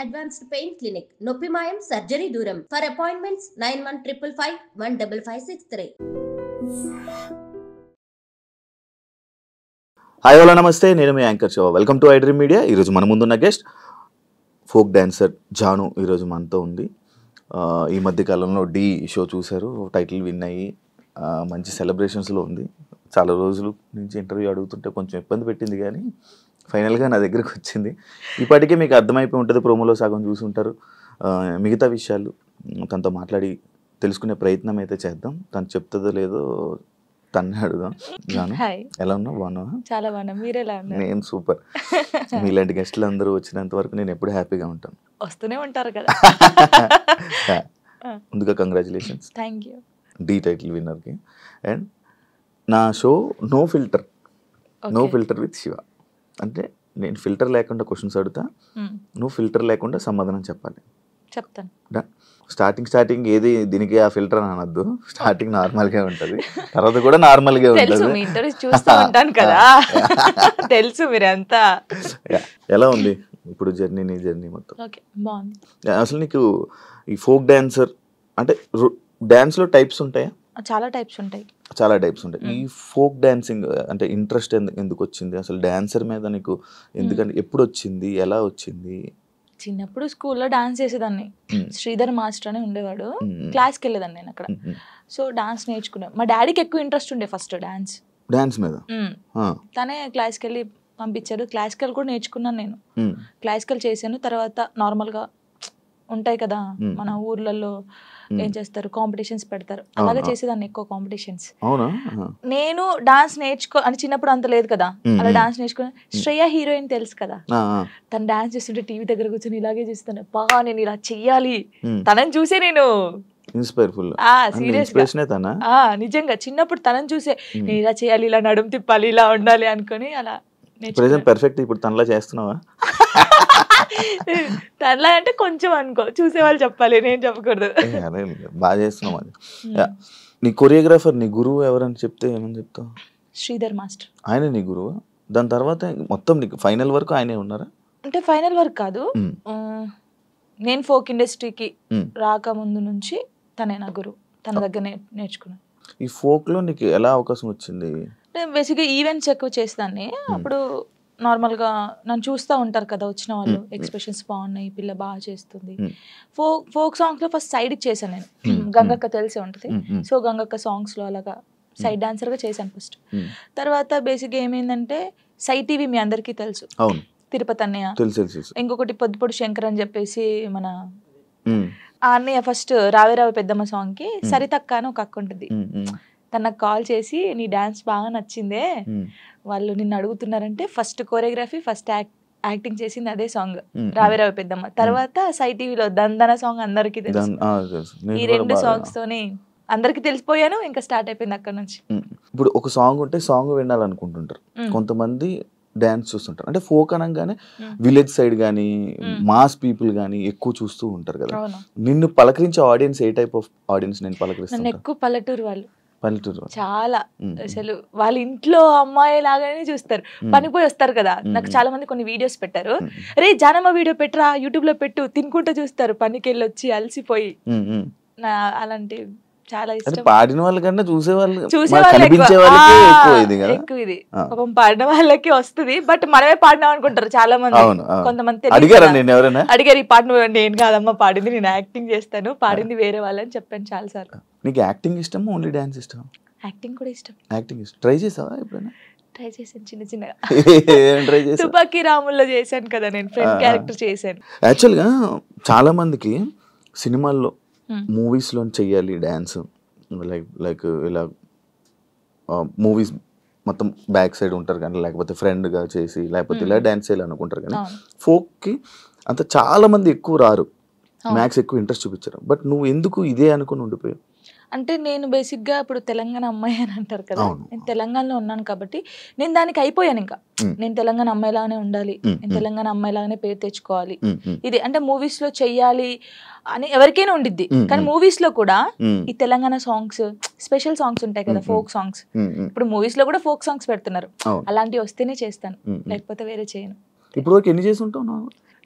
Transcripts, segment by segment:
Advanced pain clinic నొప్పి మాయం surgery దూరం ఫర్ అపాయింట్మెంట్స్ 9155515563. హాయ్ హలో నమస్తే, నేను మీ anchor Shiva. Welcome to iDream media. ఈరోజు మన ముందున్న గెస్ట్ ఫోక్ డాన్సర్ జాను ఈరోజు మనతో ఉంది. ఈ మధ్యకాలంలో డి షో చూశారు, టైటిల్ విన్ అయ్యి మంచి సెలబ్రేషన్స్లో ఉంది. చాలా రోజుల నుంచి ఇంటర్వ్యూ అడుగుతుంటే కొంచెం ఇబ్బంది పెట్టింది, కానీ ఫైనల్గా నా దగ్గరికి వచ్చింది. ఇప్పటికే మీకు అర్థమైపోయి ఉంటుంది, ప్రోమోలో సగం చూసుంటారు. మిగతా విషయాలు తనతో మాట్లాడి తెలుసుకునే ప్రయత్నం అయితే చేద్దాం. తను చెప్తుందో లేదో తన్నే అడుగుదాం. జాను, ఎలా ఉన్నావు? బాగున్నావా? చాలా బాగున్నా. మీరు ఎలా ఉన్నారు? నేను సూపర్. మీలాంటి గెస్టులు అందరూ వచ్చినంత వరకు నేను ఎప్పుడు హ్యాపీగా ఉంటాను. వస్తూనే ఉంటారు కదా. ముందుగా congratulations, thank you. The title విన్నర్కి. అండ్ నా show no filter with Shiva. అంటే నేను ఫిల్టర్ లేకుండా క్వశ్చన్స్ అడుగుతా, నువ్వు ఫిల్టర్ లేకుండా సమాధానం చెప్పాలి. చెప్తాను. స్టార్టింగ్ ఏది దీనికి ఆ ఫిల్టర్ అని అనొద్దు. స్టార్టింగ్ నార్మల్గా ఉంటుంది, తర్వాత కూడా నార్మల్గా ఉంటుంది. మీ ఇంటర్వ్యూ చూస్తూ ఉంటాను కదా, తెలుసు మీరంతా. ఎలా ఉంది ఇప్పుడు నీ జర్నీ మొత్తం? ఓకే, బాగుంది. అసలు నీకు ఈ ఫోక్ డాన్సర్ అంటే డాన్స్లో టైప్స్ ఉంటాయా? చాలా టైప్స్ ఉంటాయి. ఈ ఫోక్ డాన్సింగ్ అంటే ఇంట్రెస్ట్ ఎందుకు వచ్చింది అసలు డాన్సర్ మీద నీకు? ఎందుకంటే ఎప్పుడు వచ్చింది, ఎలా వచ్చింది? చిన్నప్పుడు స్కూల్లో డాన్స్ చేసేదాన్ని. శ్రీధర్ మాస్టర్ అని ఉండేవాడు, క్లాస్కి వెళ్ళేదాన్ని నేను అక్కడ. సో డాన్స్ నేర్చుకున్నా. మా డాడీకి ఎక్కువ ఇంట్రెస్ట్ ఉండే ఫస్ట్ డాన్స్ మీద. తనే క్లాస్కి వెళ్ళి పంపించాడు. క్లాసికల్ కూడా నేర్చుకున్నాను నేను. క్లాసికల్ చేశాను. తర్వాత నార్మల్గా ఉంటాయి కదా మన ఊర్లలో, ఏం చేస్తారు, కాంపిటీషన్స్ పెడతారు. అలాగే చేసేదాన్ని, ఎక్కువ కాంపిటీషన్స్. నేను డాన్స్ అని చిన్నప్పుడు అంత లేదు కదా, అలా డాన్స్ నేర్చుకుని. శ్రేయ హీరోయిన్ తెలుసు కదా, తను డాన్స్ చేస్తుంటే టీవీ దగ్గర కూర్చొని ఇలాగే చూస్తాను. బాగా నేను ఇలా చెయ్యాలి, తనని చూసే నేను నిజంగా చిన్నప్పుడు తనని చూసే నేను ఇలా చేయాలి, ఇలా నడుము తిప్పాలి, ఇలా ఉండాలి అనుకుని అలా పర్ఫెక్ట్. ఇప్పుడు తనలా చేస్తున్నావా? తనలా అంటే కొంచెం అనుకో, చూసేవాళ్ళు చెప్పాలి, నేను చెప్పకూడదు. బాగా చేస్తున్నావు. అది నీ కొరియోగ్రాఫర్, నీ గురువు ఎవరని చెప్తే ఏమని చెప్తావు? శ్రీధర్ మాస్టర్. ఆయన నీ గురువు? దాని తర్వాత మొత్తం నీకు ఫైనల్ వరకు ఆయనే ఉన్నారా? అంటే ఫైనల్ వరకు కాదు, నేను ఫోక్ ఇండస్ట్రీకి రాకముందు నుంచి తనే నా గురువు. తన దగ్గర నేర్చుకున్నాను. ఈ ఫోక్ లో నీకు ఎలా అవకాశం వచ్చింది? బేసిక్గా ఈవెంట్స్ ఎక్కువ చేసేదాన్ని. అప్పుడు నార్మల్గా నన్ను చూస్తూ ఉంటారు కదా వచ్చిన వాళ్ళు, ఎక్స్ప్రెషన్స్ బాగున్నాయి, పిల్ల బాగా చేస్తుంది. ఫోక్ సాంగ్స్లో ఫస్ట్ సైడ్కి చేశాను నేను. గంగక్క తెలిసే ఉంటుంది. సో గంగక్క సాంగ్స్లో అలాగా సైడ్ డాన్సర్గా చేశాను ఫస్ట్. తర్వాత బేసిక్గా ఏమైందంటే సై టీవీ మీ అందరికీ తెలుసు, తిరుపతి అన్నయ్య. ఇంకొకటి పొద్దుపొడి శంకర్ అని చెప్పేసి మన ఆ అన్నయ్య ఫస్ట్ రావే రావే పెద్దమ్మ సాంగ్కి సరితక్క అని ఒక అక్క ఉంటుంది. తనకు కాల్ చేసి నీ డాన్స్ బాగా నచ్చిందే, వాళ్ళు నిన్ను అడుగుతున్నారంటే ఫస్ట్ కోరియోగ్రఫీ, ఫస్ట్ యాక్టింగ్ చేసింది అదే సాంగ్ రావే రావే పెద్దమ్మ. తర్వాత సై టీవీలో దందన సాంగ్ అందరికీ తెలుసు. ఈ రెండు సాంగ్స్ తోని అందరికి తెలిసిపోయాను. ఇంకా స్టార్ట్ అయిపోయింది అక్కడ నుంచి. ఇప్పుడు ఒక సాంగ్ ఉంటే సాంగ్ వినాలనుకుంటుంటారు కొంతమంది, డాన్స్ చూస్తుంటారు. అంటే ఫోక్ అనగానే విలేజ్ సైడ్ కానీ మాస్ పీపుల్ కానీ ఎక్కువ చూస్తూ ఉంటారు కదా. నిన్ను పలకరించే ఆడియన్స్ ఏ టైప్ ఆఫ్ ఆడియన్స్? నేను పలకరిస్తాను ఎక్కువ పల్లెటూరు వాళ్ళు. చాలా అసలు వాళ్ళ ఇంట్లో అమ్మాయి లాగానే చూస్తారు. పనిపోయి వస్తారు కదా, నాకు చాలా మంది కొన్ని వీడియోస్ పెట్టారు. రే జానమ్మ వీడియో పెట్టరా, యూట్యూబ్ లో పెట్టు, తినుకుంటూ చూస్తారు పనికి వెళ్ళి వచ్చి అలసిపోయి. అలాంటి చాలా ఇష్టం. పాడిన వాళ్ళకన్నా చూసే ఎక్కువ ఇది. పాపం పాడిన వాళ్ళకి వస్తుంది, బట్ మనమే పాడినాం అనుకుంటారు చాలా మంది. కొంతమంది అడిగారు ఈ పాట నువ్వు. నేను కాదమ్మా పాడింది, నేను యాక్టింగ్ చేస్తాను, పాడింది వేరే వాళ్ళని చెప్పాను చాలా సార్లు. నీకు యాక్టింగ్ ఇష్టం, ఓన్లీ డాన్స్ ఇష్టం? యాక్టింగ్ కూడా ఇష్టం. యాక్టింగ్ ఇష్టం. ట్రై చేసావా ఎప్పుడైనా? ట్రై చేశాను చిన్న చిన్నగా. తుపాకీ రాముల్లో చేశాను కదా నేను, ఫ్రెండ్ క్యారెక్టర్ చేశాను. యాక్చువల్గా చాలా మందికి సినిమాల్లో మూవీస్లో చెయ్యాలి డ్యాన్స్, లైక్ ఇలా మూవీస్ మొత్తం బ్యాక్ సైడ్ ఉంటారు కానీ, లేకపోతే ఫ్రెండ్గా చేసి లేకపోతే ఇలా డ్యాన్స్ చేయాలి అనుకుంటారు కానీ, ఫోక్కి అంత చాలా మంది ఎక్కువ రారు, మ్యాక్స్ ఎక్కువ ఇంట్రెస్ట్ చూపించారు. బట్ నువ్వు ఎందుకు ఇదే అనుకుని ఉండిపోయావు? అంటే నేను బేసిక్గా ఇప్పుడు తెలంగాణ అమ్మాయి అని అంటారు కదా, నేను తెలంగాణలో ఉన్నాను కాబట్టి నేను దానికి అయిపోయాను. ఇంకా నేను తెలంగాణ అమ్మాయిలాగానే ఉండాలి, నేను తెలంగాణ అమ్మాయిలాగానే పేరు తెచ్చుకోవాలి, ఇది అంటే మూవీస్ లో చెయ్యాలి అని ఎవరికైనా ఉండిద్ది. కానీ మూవీస్ లో కూడా ఈ తెలంగాణ సాంగ్స్, స్పెషల్ సాంగ్స్ ఉంటాయి కదా, ఫోక్ సాంగ్స్. ఇప్పుడు మూవీస్ లో కూడా ఫోక్ సాంగ్స్ పెడుతున్నారు, అలాంటివి వస్తేనే చేస్తాను, లేకపోతే వేరే చేయను. ఇప్పుడు ఎన్ని చేసి ఉంటావు?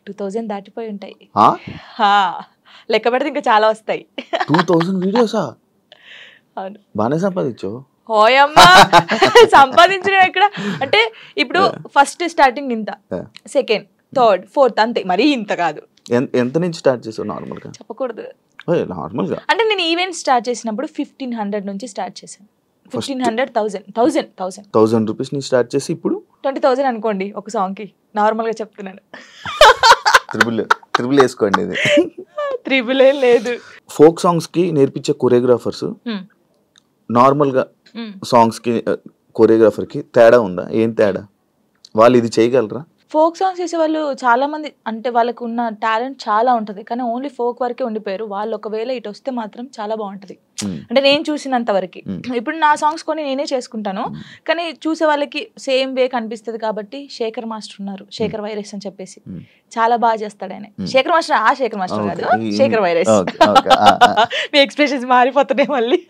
2000 దాటిపోయి ఉంటాయి. ఆ? లెక్క పెడితే ఇంకా చాలా వస్తాయి. 2000 వీడియోసా? అవును. బాగానే సంపాదించావు. ఓయమ్మా సంపాదించడం ఎక్కడ అంటే ఇప్పుడు ఫస్ట్ స్టార్టింగ్ ఇంత, సెకండ్, థర్డ్, ఫోర్త్ అంతే, మరీ ఇంత కాదు. ఎంత నుంచి స్టార్ట్ చేసావు నార్మల్గా? చెప్పకూడదు. నార్మల్గా అంటే నేను ఈవెంట్ స్టార్ట్ చేసినప్పుడు 1500 నుంచి స్టార్ట్ చేశాను. 1500, 1000 రూపీస్ నుంచి స్టార్ట్ చేసి ఇప్పుడు 20,000 అనుకోండి ఒక సాంగ్ కి. నార్మల్ గా చెప్తున్నాను. త్రిబుల్ వేసుకోండి. ఇది త్రిబుల్ ఏం లేదు. ఫోక్ సాంగ్స్ కి నేర్పించే కొరియోగ్రాఫర్స్ నార్మల్ గా సాంగ్స్ కి కొరియోగ్రాఫర్ కి తేడా ఉందా? ఏం తేడా? వాళ్ళు ఇది చేయగలరా? ఫోక్ సాంగ్స్ చేసే వాళ్ళు చాలా మంది అంటే వాళ్ళకు ఉన్న టాలెంట్ చాలా ఉంటుంది, కానీ ఓన్లీ ఫోక్ వరకే ఉండిపోయారు. వాళ్ళు ఒకవేళ ఇటు వస్తే మాత్రం చాలా బాగుంటది. అంటే నేను చూసినంత వరకు. ఇప్పుడు నా సాంగ్స్ కొన్ని నేనే చేసుకుంటాను, కానీ చూసే వాళ్ళకి సేమ్ వే కనిపిస్తుంది. కాబట్టి శేఖర్ మాస్టర్ ఉన్నారు, శేఖర్ వైరస్ అని చెప్పేసి, చాలా బాగా చేస్తాడు ఆయన. శేఖర్ మాస్టర్ శేఖర్ మాస్టర్ కాదు, శేఖర్ వైరస్. మీ ఎక్స్ప్రెషన్స్ మారిపోతున్నాయి మళ్ళీ.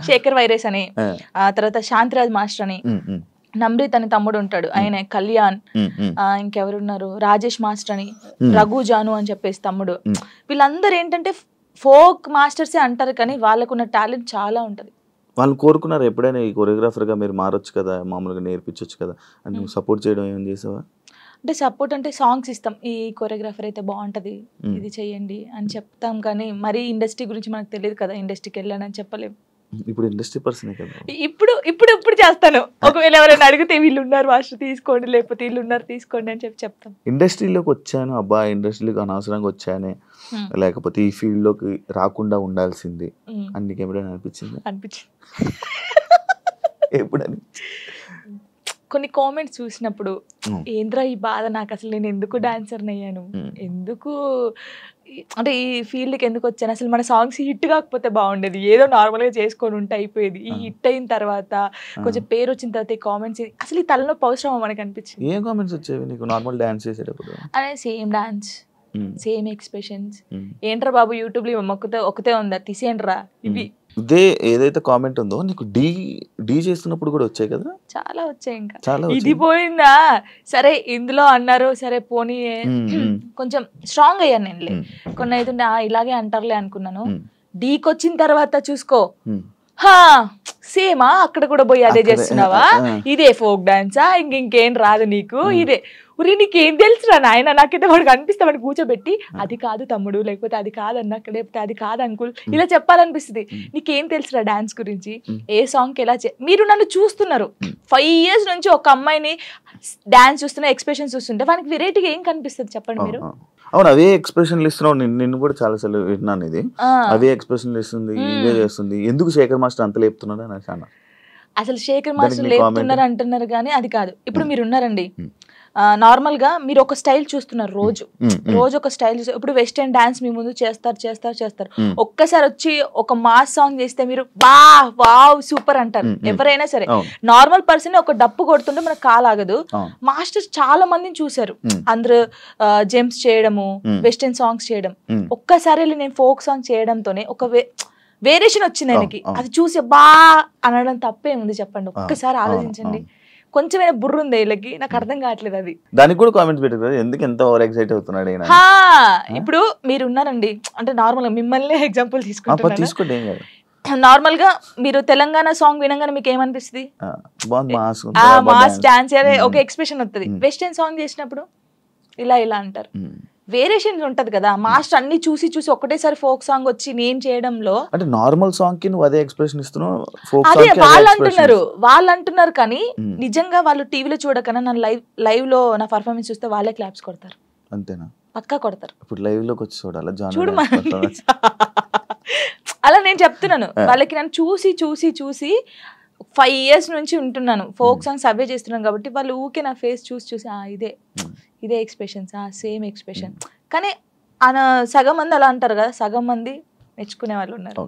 శేఖర్ వైరస్ అని, ఆ తర్వాత శాంతిరాజ్ మాస్టర్ అని, నమ్రీత్ అని తమ్ముడు ఉంటాడు, ఆయన కళ్యాణ్, ఇంకెవరున్నారు, రాజేష్ మాస్టర్ అని, రఘు జాను అని చెప్పేసి తమ్ముడు. వీళ్ళందరూ ఏంటంటే ఫోక్ మాస్టర్సే అంటారు, కానీ వాళ్ళకున్న టాలెంట్ చాలా ఉంటది. వాళ్ళు కోరుకున్నారు ఎప్పుడైనా ఈ కొరియోగ్రాఫర్ గా మీరు మారొచ్చు కదా, మామూలుగా నేర్పించవచ్చు కదా అని నువ్వు సపోర్ట్ చేయడం ఏం చేసావా? అంటే సపోర్ట్ అంటే సాంగ్స్ ఇస్తాం, ఈ కొరియోగ్రాఫర్ అయితే బాగుంటది, ఇది చెయ్యండి అని చెప్తాం, కానీ మరీ ఇండస్ట్రీ గురించి మనకు తెలియదు కదా, ఇండస్ట్రీకి వెళ్ళానని చెప్పలేము. ఇప్పుడు ఇండస్ట్రీ పర్సనే కదా. ఇప్పుడు చేస్తాను. ఒకవేళ ఎవరైనా అడిగితే వీళ్ళు ఉన్నారు మాస్టర్ తీసుకోండి, లేకపోతే వీళ్ళు ఉన్నారు తీసుకోండి అని చెప్తాం. ఇండస్ట్రీలోకి వచ్చాను అబ్బా, ఇండస్ట్రీలోకి అనవసరంగా వచ్చానే, లేకపోతే ఈ ఫీల్డ్ లోకి రాకుండా ఉండాల్సింది అని నీకు ఎప్పుడైనా అనిపించింది? ఎప్పుడు కొన్ని కామెంట్స్ చూసినప్పుడు ఏంద్రా ఈ బాధ, నాకు అసలు నేను ఎందుకు డాన్సర్ అయ్యాను, ఎందుకు అంటే ఈ ఫీల్డ్కి ఎందుకు వచ్చాను, అసలు మన సాంగ్స్ హిట్ కాకపోతే బాగుండేది, ఏదో నార్మల్గా చేసుకొని ఉంటే అయిపోయేది. ఈ హిట్ అయిన తర్వాత కొంచెం పేరు వచ్చిన తర్వాత ఈ కామెంట్స్ అసలు ఈ తలనొప్పి అవసరమా మనకు అనిపించింది. ఏం కామెంట్స్ వచ్చేవి నీకు నార్మల్ డాన్స్ చేసేటప్పుడు? అదే సేమ్ డాన్స్, సేమ్ ఎక్స్ప్రెషన్స్, ఏంట్రా బాబు యూట్యూబ్ లో ఒకతే ఉందా తీసేయండిరా ఇవి. ఇదే ఏదైతే కామెంట్ ఉందో నీకు డీ చేస్తున్నప్పుడు కూడా వచ్చాయి కదా? చాలా వచ్చాయి. ఇంకా చాలా ఇది పోయిందా, సరే ఇందులో అన్నారు, సరే పోనీ కొంచెం స్ట్రాంగ్ అయ్యాను నేను. కొన్ని అయితే ఇలాగే అంటారులే అనుకున్నాను. డీకి వచ్చిన తర్వాత చూసుకో, సేమా అక్కడ కూడా పోయి అదే చేస్తున్నావా, ఇదే ఫోక్ డాన్సా, ఇంకేం రాదు నీకు, ఇదే ఉరి నీకేం తెలుసురా నాయన, నాకైతే వాడికి అనిపిస్తే వాడిని కూర్చోబెట్టి అది కాదు తమ్ముడు, లేకపోతే అది కాదన్నా, లేకపోతే అది కాదు అంకుల్, ఇలా చెప్పాలనిపిస్తుంది. నీకేం తెలుసురా డాన్స్ గురించి, ఏ సాంగ్ ఎలా మీరు నన్ను చూస్తున్నారు 5 years నుంచి, ఒక అమ్మాయిని డాన్స్ చూస్తున్నా, ఎక్స్ప్రెషన్స్ చూస్తుంటే వానికి వెరైటీగా ఏం కనిపిస్తుంది చెప్పండి మీరు? అవును, అవే ఎక్స్ప్రెషన్లు ఇస్తున్నావు. నిన్ను కూడా చాలా సార్లు విన్నాను, ఇది అవే ఎక్స్ప్రెషన్లు ఇస్తుంది, ఇవే చేస్తుంది, ఎందుకు శేఖర్ మాస్టర్ అంత లేపుతున్నాడు అని అన్నాను. అసలు శేఖర్ మాస్టర్ లేపుతున్నారు అంటున్నారు, కానీ అది కాదు. ఇప్పుడు మీరు ఉన్నారండి, నార్మల్ గా మీరు ఒక స్టైల్ చూస్తున్నారు, రోజు ఒక స్టైల్ చూస్తారు. ఇప్పుడు వెస్టర్న్ డాన్స్ మీ ముందు చేస్తారు, ఒక్కసారి వచ్చి ఒక మాస్ సాంగ్ చేస్తే మీరు వావ్ సూపర్ అంటారు ఎవరైనా సరే. నార్మల్ పర్సన్ ఒక డప్పు కొడుతుంటే మనకు కాలాగదు. మాస్టర్స్ చాలా మందిని చూసారు, అందరూ జెంప్స్ చేయడము, వెస్టర్న్ సాంగ్స్ చేయడం. ఒక్కసారి నేను ఫోక్ సాంగ్ చేయడంతోనే ఒక వేరియేషన్ వచ్చింది ఆయనకి. అది చూసి అనడం తప్పేముంది చెప్పండి? ఒక్కసారి ఆలోచించండి. కొంచెమైనా బుర్ర ఉంది వీళ్ళకి, నాకు అర్థం కావట్లేదు అది. దానికి కూడా కామెంట్స్ పెట్టారు, ఎందుకు ఎంత ఓవర్ ఎక్సైట్ అవుతున్నాడు. ఇప్పుడు మీరు ఉన్నారండి, అంటే నార్మల్ గా మిమ్మల్ని ఎగ్జాంపుల్ తీసుకుంటాను. నార్మల్ గా మీరు తెలంగాణ సాంగ్ వినగానే మీకు ఏమనిపిస్తుంది? మాస్ డాన్స్ ఒక ఎక్స్ప్రెషన్ వస్తుంది. వెస్టర్న్ సాంగ్ చేసినప్పుడు ఇలా అంటారు. వేరియేషన్స్ ఉంటది కదా. మాస్టర్ అన్ని చూసి ఒకటేసారి ఫోక్ సాంగ్ వచ్చి నేను చేయడంలో, అంటే నార్మల్ సాంగ్ కి నువ్వు అదే ఎక్స్ప్రెషన్ ఇస్తున్నావు, అదే వాళ్ళు అంటున్నారు కానీ నిజంగా వాళ్ళు టీవీలో చూడకన్నా నా లైవ్ లో నా పర్ఫార్మెన్స్ చూస్తే వాళ్ళే క్లాప్స్ కొడతారు. అంతేనా? పక్కా కొడతారు. ఇప్పుడు లైవ్ లోకి వచ్చి చూడాలి, చూడు అలా నేను చెప్తున్నాను. వాళ్ళకి నన్ను చూసి 5 years నుంచి ఉంటున్నాను, ఫోక్ సాంగ్స్ అవే చేస్తున్నాను కాబట్టి వాళ్ళు ఊకే నా ఫేస్ చూసి ఇదే ఎక్స్ప్రెషన్స్, సేమ్ ఎక్స్ప్రెషన్. కానీ సగం మంది అలా అంటారు కదా, సగం మంది మెచ్చుకునే వాళ్ళు ఉన్నారు.